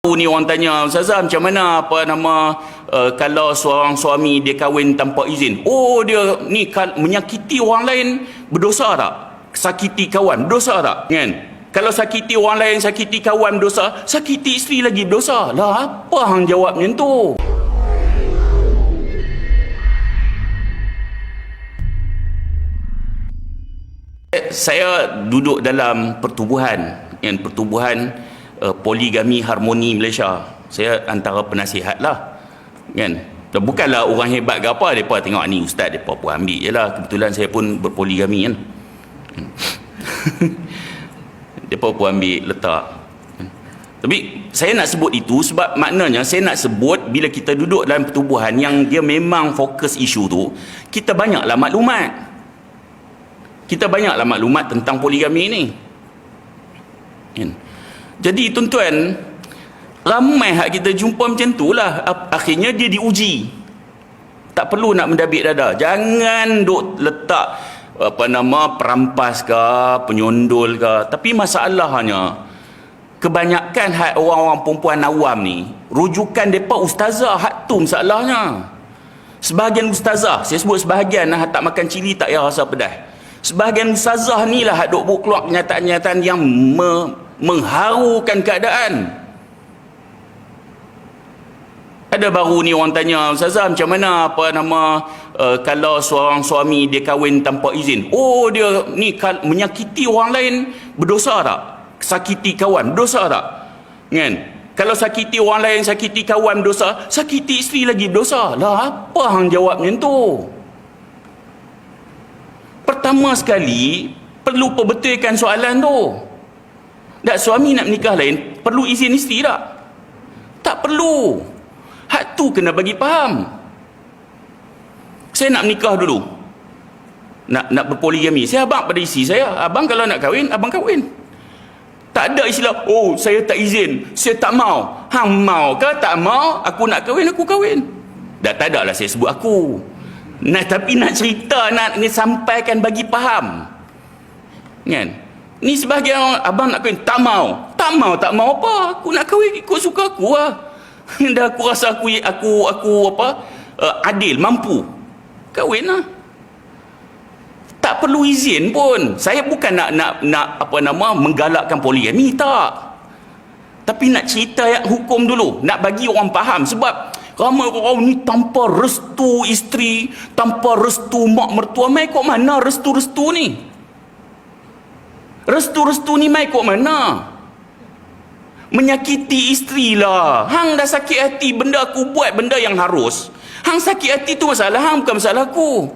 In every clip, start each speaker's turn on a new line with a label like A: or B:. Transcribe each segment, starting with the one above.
A: Ni orang tanya, Ustazah macam mana kalau seorang suami dia kahwin tanpa izin? Oh, dia ni menyakiti orang lain berdosa tak? Sakiti kawan berdosa tak? Kan? Kalau sakiti orang lain, sakiti kawan berdosa, sakiti isteri lagi berdosa. Lah apa hang jawab macam tu? Saya duduk dalam pertubuhan poligami harmoni Malaysia. Saya antara penasihat lah, kan. Dan bukanlah orang hebat ke apa, mereka tengok ni ustaz, mereka pun ambil je lah. Kebetulan saya pun berpoligami, kan. Mereka pun ambil letak. Tapi saya nak sebut itu sebab maknanya saya nak sebut bila kita duduk dalam pertubuhan yang dia memang fokus isu tu, kita banyaklah maklumat. Kita banyaklah maklumat tentang poligami ni, kan. Jadi tuan-tuan, ramai hak kita jumpa macam tu lah. Akhirnya dia diuji. Tak perlu nak mendabik dada. Jangan duk letak perampas ke, penyondol ke. Tapi masalahnya, kebanyakan hak orang-orang perempuan awam ni, rujukan mereka ustazah. Hak tu masalahnya. Sebahagian ustazah, saya sebut sebahagian lah, tak makan cili tak payah rasa pedas. Sebahagian ustazah ni lah hak duk keluar kenyataan-kenyataan yang mengharukan keadaan. Ada baru ni orang tanya, Ustazah macam mana kalau seorang suami dia kahwin tanpa izin? Oh, dia ni menyakiti orang lain berdosa tak? Sakiti kawan berdosa tak? Kan? Kalau sakiti orang lain, sakiti kawan berdosa, sakiti isteri lagi berdosa. Lah apa hang jawab macam tu? Pertama sekali perlu perbetulkan soalan tu. Tak, suami nak menikah lain perlu izin isteri tak? Tak perlu. Hak tu kena bagi faham. Saya nak menikah dulu, nak berpoligami, saya abang pada isteri saya, abang kalau nak kahwin, abang kahwin. Tak ada istilah, oh saya tak izin, saya tak mau. Hang mau ke tak mau, aku nak kahwin, aku kahwin. Tak ada lah saya sebut aku. Tapi nak cerita, nak sampaikan bagi faham, kan? Ni sebahagian orang, abang nak kahwin, tak mau apa, aku nak kahwin ikut suka aku lah. Dah aku rasa aku adil, mampu, kahwin lah. Tak perlu izin pun. Saya bukan nak menggalakkan poligami, tak. Tapi nak cerita yang hukum dulu, nak bagi orang faham. Sebab ramai orang ni tanpa restu isteri, tanpa restu mak mertua, mai kok mana restu-restu ni? Restu-restu ni mai kok mana? Menyakiti isteri lah. Hang dah sakit hati, benda aku buat benda yang harus. Hang sakit hati tu masalah hang, bukan masalah aku.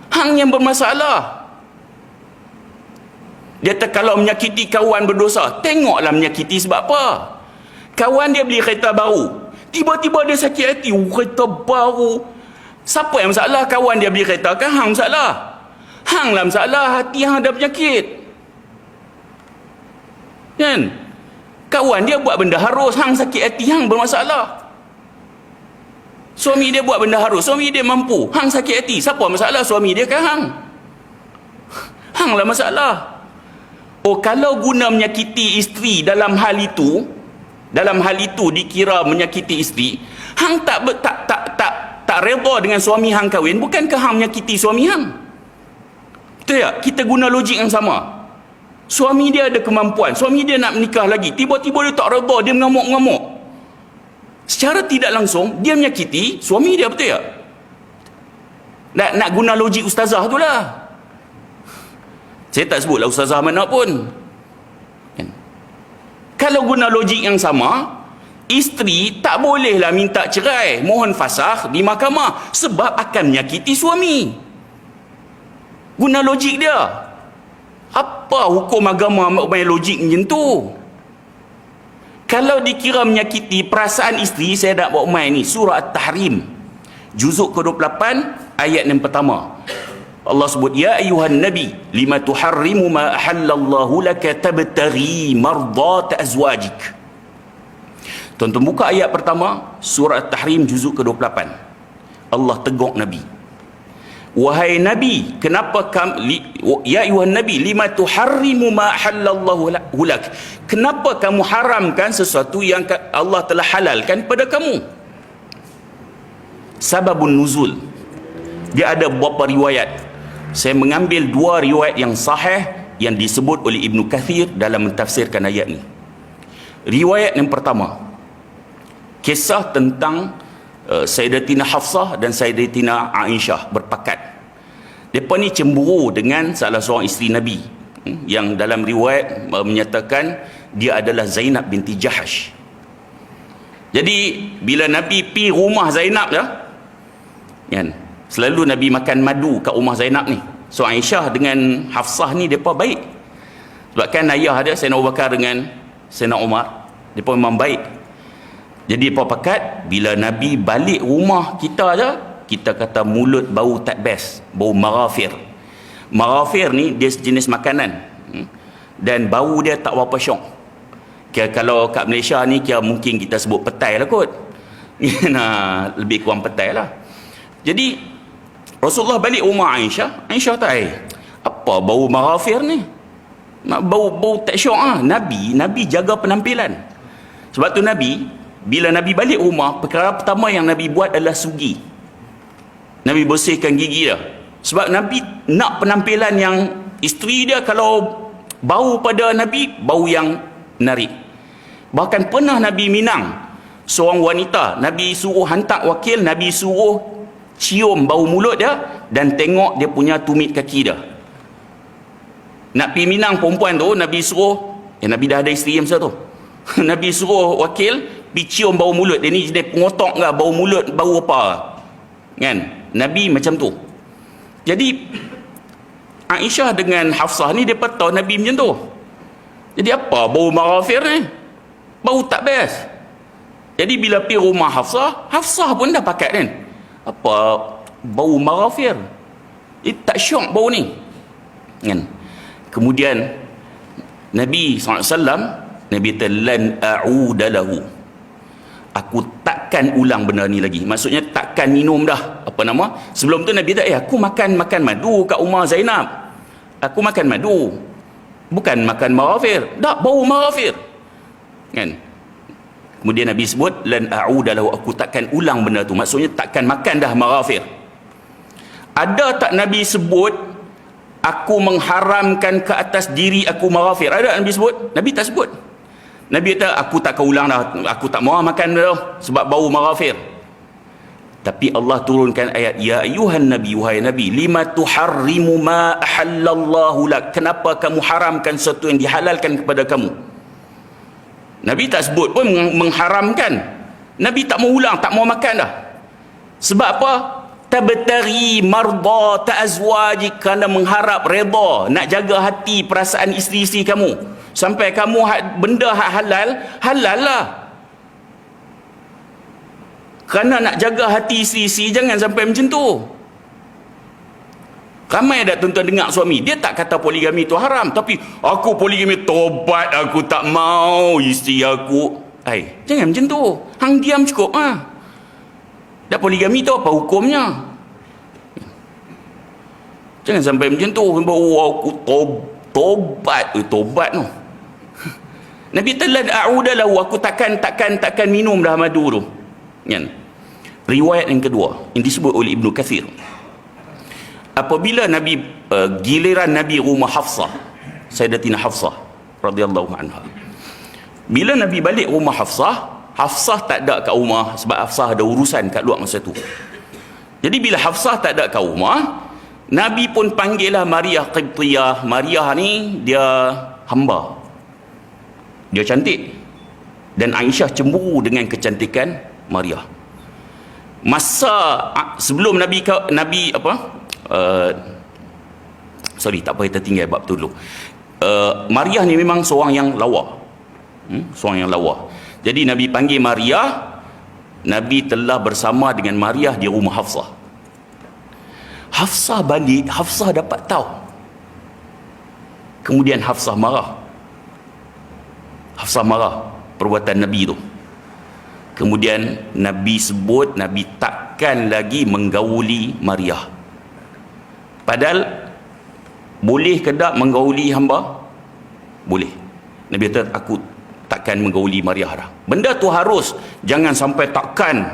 A: Hang yang bermasalah. Dia kalau menyakiti kawan berdosa, tengoklah menyakiti sebab apa. Kawan dia beli kereta baru, tiba-tiba dia sakit hati, kereta baru. Siapa yang masalah? Kawan dia beli kereta kan? Hang masalah. Hang lah masalah, hati hang ada penyakit, kan? Kawan dia buat benda harus, hang sakit hati, hang bermasalah. Suami dia buat benda harus, suami dia mampu, hang sakit hati, siapa masalah? Suami dia kan hang? Hang lah masalah. Oh, kalau guna menyakiti isteri dalam hal itu dikira menyakiti isteri, hang tak redha dengan suami hang kahwin, bukankah hang menyakiti suami hang? Betul tak? Kita guna logik yang sama. Suami dia ada kemampuan, suami dia nak menikah lagi, tiba-tiba dia tak redha, dia mengamuk-ngamuk. Secara tidak langsung dia menyakiti suami dia, betul tak? Nak guna logik ustazah tu lah. Saya tak sebutlah ustazah mana pun, kan? Kalau guna logik yang sama, isteri tak bolehlah minta cerai, mohon fasakh di mahkamah, sebab akan menyakiti suami. Guna logik dia. Apa hukum agama main logik macam tu? Kalau dikira menyakiti perasaan isteri, saya nak bawa main ni surah At-Tahrim juzuk ke-28 ayat yang pertama. Allah sebut, ya ayuhan nabi lima tuharrimu ma ahallallahu laka tabtaghi mardat azwajik. Tuan-tuan buka ayat pertama surah At-Tahrim juzuk ke-28. Allah tegur Nabi, Wahai Nabi, kenapa ya ayuhan Nabi, lima tuharrimu ma halallahu lak? Kenapa kamu haramkan sesuatu yang Allah telah halalkan pada kamu? Sababun nuzul. Dia ada beberapa riwayat. Saya mengambil dua riwayat yang sahih yang disebut oleh Ibnu Kathir dalam mentafsirkan ayat ni. Riwayat yang pertama, kisah tentang Sayyidatina Hafsah dan Sayyidatina Aisyah berpakat. Mereka ni cemburu dengan salah seorang isteri Nabi, yang dalam riwayat menyatakan dia adalah Zainab binti Jahash. Jadi bila Nabi pergi rumah Zainab dah, kan, selalu Nabi makan madu kat rumah Zainab ni. So Aisyah dengan Hafsah ni mereka baik. Sebab kan ayah dia Sayyidina Abu Bakar dengan Sayyidina Umar, mereka memang baik. Jadi apa pakat, bila Nabi balik rumah kita je, kita kata mulut bau tak best, bau marafir. Marafir ni dia sejenis makanan, dan bau dia tak berapa syok. Kira kalau kat Malaysia ni kira mungkin kita sebut petai lah kot. Nah, lebih kurang petai lah. Jadi Rasulullah balik rumah Aisyah, Aisyah tak, apa bau marafir ni? Bau tak syok ah. Nabi jaga penampilan. Sebab tu bila Nabi balik rumah, perkara pertama yang Nabi buat adalah sugi. Nabi bersihkan gigi dia. Sebab Nabi nak penampilan yang isteri dia kalau bau pada Nabi, bau yang menarik. Bahkan pernah Nabi minang seorang wanita, Nabi suruh hantar wakil, Nabi suruh cium bau mulut dia dan tengok dia punya tumit kaki dia. Nak pergi minang perempuan tu, Nabi suruh, Nabi dah ada isteri masa tu. Nabi suruh wakil pergi cium bau mulut dia, ni jenis pengotok ke, bau mulut, bau apa kan. Nabi macam tu. Jadi Aisyah dengan Hafsah ni dia tahu Nabi macam tu. Jadi apa bau marafir ni? Bau tak best. Jadi bila pergi rumah Hafsah pun dah pakat kan, apa bau marafir, tak syok bau ni kan. Kemudian Nabi SAW, Nabi kata lan a'uda lahu, aku takkan ulang benda ni lagi. Maksudnya takkan minum dah. Apa nama? Sebelum tu Nabi kata, aku makan madu kat rumah Zainab. Aku makan madu. Bukan makan marafir. Tak, bau marafir. Kan? Kemudian Nabi sebut lan a'uda lahu, aku takkan ulang benda tu. Maksudnya takkan makan dah marafir. Ada tak Nabi sebut aku mengharamkan ke atas diri aku marafir? Ada Nabi sebut? Nabi tak sebut. Nabi kata aku tak akan ulang dah, aku tak mau makan dah sebab bau marafir. Tapi Allah turunkan ayat, ya ayuhan Nabi, wahai Nabi, lima tuharrimu ma ahallallahu lak, kenapa kamu haramkan sesuatu yang dihalalkan kepada kamu? Nabi tak sebut pun mengharamkan. Nabi tak mau ulang, tak mau makan dah. Sebab apa? Tabtari marda ta'azwajik, kerana mengharap redha, nak jaga hati perasaan isteri-isteri kamu. Sampai kamu benda hak halal lah. Kerana nak jaga hati isteri-isteri, jangan sampai macam tu. Ramai ada tuan-tuan dengar suami, dia tak kata poligami tu haram, tapi aku poligami, tobat aku tak mau isteri aku. Jangan macam tu. Hang diam cukup ah. Dah poligami tu apa hukumnya? Jangan sampai macam tu. Aku tobat tu. Nabi telah a'uda lahu, aku takkan minum dah madu tu. Kan? Riwayat yang kedua yang disebut oleh Ibnu Kathir. Apabila Nabi giliran Nabi rumah Hafsah, Sayyidatina Hafsah radhiyallahu anha. Bila Nabi balik rumah Hafsah tak ada kat rumah sebab Hafsah ada urusan kat luar masa tu. Jadi bila Hafsah tak ada kat rumah, Nabi pun panggil lah Maryah Qibtiyah. Maryah ni dia hamba, dia cantik, dan Aisyah cemburu dengan kecantikan Maryah. Masa sebelum Nabi tak apa, kita tinggal bab tu dulu. Maryah ni memang seorang yang lawa, Jadi Nabi panggil Maryah. Nabi telah bersama dengan Maryah di rumah Hafsah. Hafsah balik, Hafsah dapat tahu. Kemudian Hafsah marah perbuatan Nabi tu. Kemudian Nabi sebut, Nabi takkan lagi menggauli Maryah. Padahal boleh ke tak menggauli hamba? Boleh. Nabi kata, aku takkan menggauli mariah dah. Benda tu harus, jangan sampai takkan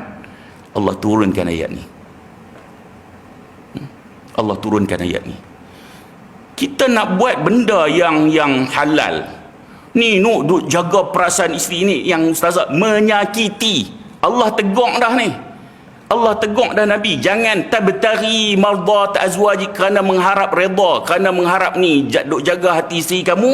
A: Allah turunkan ayat ni. Allah turunkan ayat ni. Kita nak buat benda yang halal. Ni duk jaga perasaan isteri ni yang ustazah menyakiti. Allah tegur dah ni. Allah tegur dah Nabi, jangan tabtari mardat azwajik, kerana mengharap redha, kerana mengharap ni duk jaga hati isteri kamu.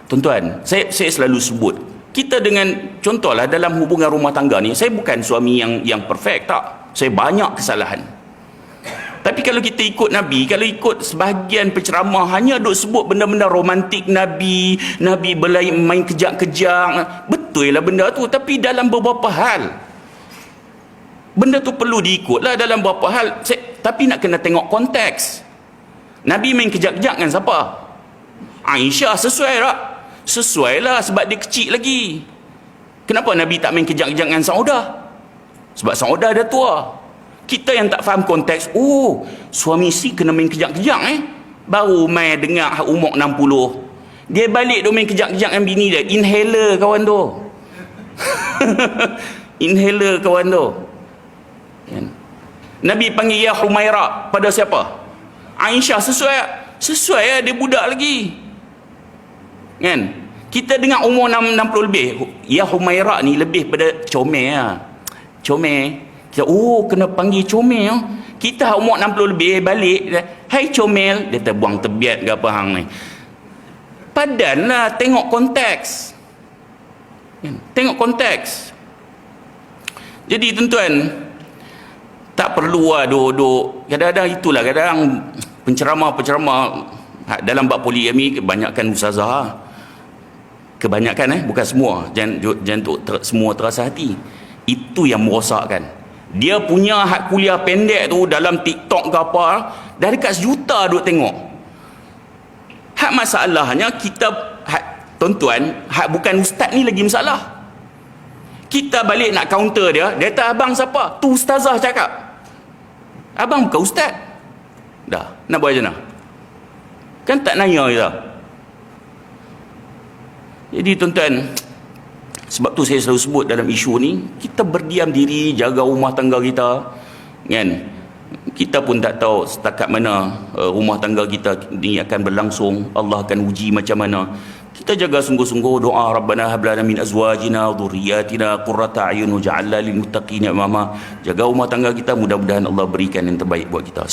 A: Tuan-tuan, saya selalu sebut, kita dengan contohlah dalam hubungan rumah tangga ni, saya bukan suami yang perfect, tak. Saya banyak kesalahan. Tapi kalau kita ikut Nabi, kalau ikut sebahagian penceramah hanya duk sebut benda-benda romantik Nabi main kejak-kejak, betul lah benda tu, tapi dalam beberapa hal benda tu perlu diikutlah dalam beberapa hal. Tapi nak kena tengok konteks. Nabi main kejak-kejak dengan siapa? Aisyah, sesuai tak? Sesuai lah, sebab dia kecil lagi. Kenapa Nabi tak main kejak-kejak dengan Saudah? Sebab Saudah dah tua. Kita yang tak faham konteks, suami isteri kena main kejak-kejak baru main dengar umur 60. Dia balik dia main kejak-kejak dengan bini dia. Inhaler kawan tu. Inhaler kawan tu. Nabi panggil ya Humaira pada siapa? Aisyah, sesuai lah, dia budak lagi. Kan? Kita dengar umur 60 lebih, ya Humaira ni lebih pada comel lah. Comel. Kita, kena panggil comel. Kita umur 60 lebih balik, hai comel, dia terbuang tebiat ke apa hang ni. Padan lah, tengok konteks. Tengok konteks. Jadi tuan-tuan, tak perlu lah duduk. Kadang-kadang itulah, kadang penceramah dalam bab poligami kebanyakan ustazah. Kebanyakan bukan semua. Jangan semua terasa hati. Itu yang merosakkan. Dia punya hak kuliah pendek tu dalam TikTok ke apa, dah dekat 1 juta duk tengok. Hak masalahnya kita, tuan-tuan, hak bukan ustaz ni lagi masalah. Kita balik nak counter dia kata abang siapa? Tu ustazah cakap. Abang bukan ustaz. Dah, nak buat macam mana? Kan tak nanya kita. Jadi tuan-tuan, sebab tu saya selalu sebut dalam isu ni, kita berdiam diri, jaga rumah tangga kita, kan? Kita pun tak tahu setakat mana rumah tangga kita ni akan berlangsung. Allah akan uji macam mana. Kita jaga sungguh-sungguh doa, Rabbana hab lana min azwajina wa dhurriyyatina qurrata a'yun waj'alna lil muttaqina imama. Jaga rumah tangga kita, mudah-mudahan Allah berikan yang terbaik buat kita.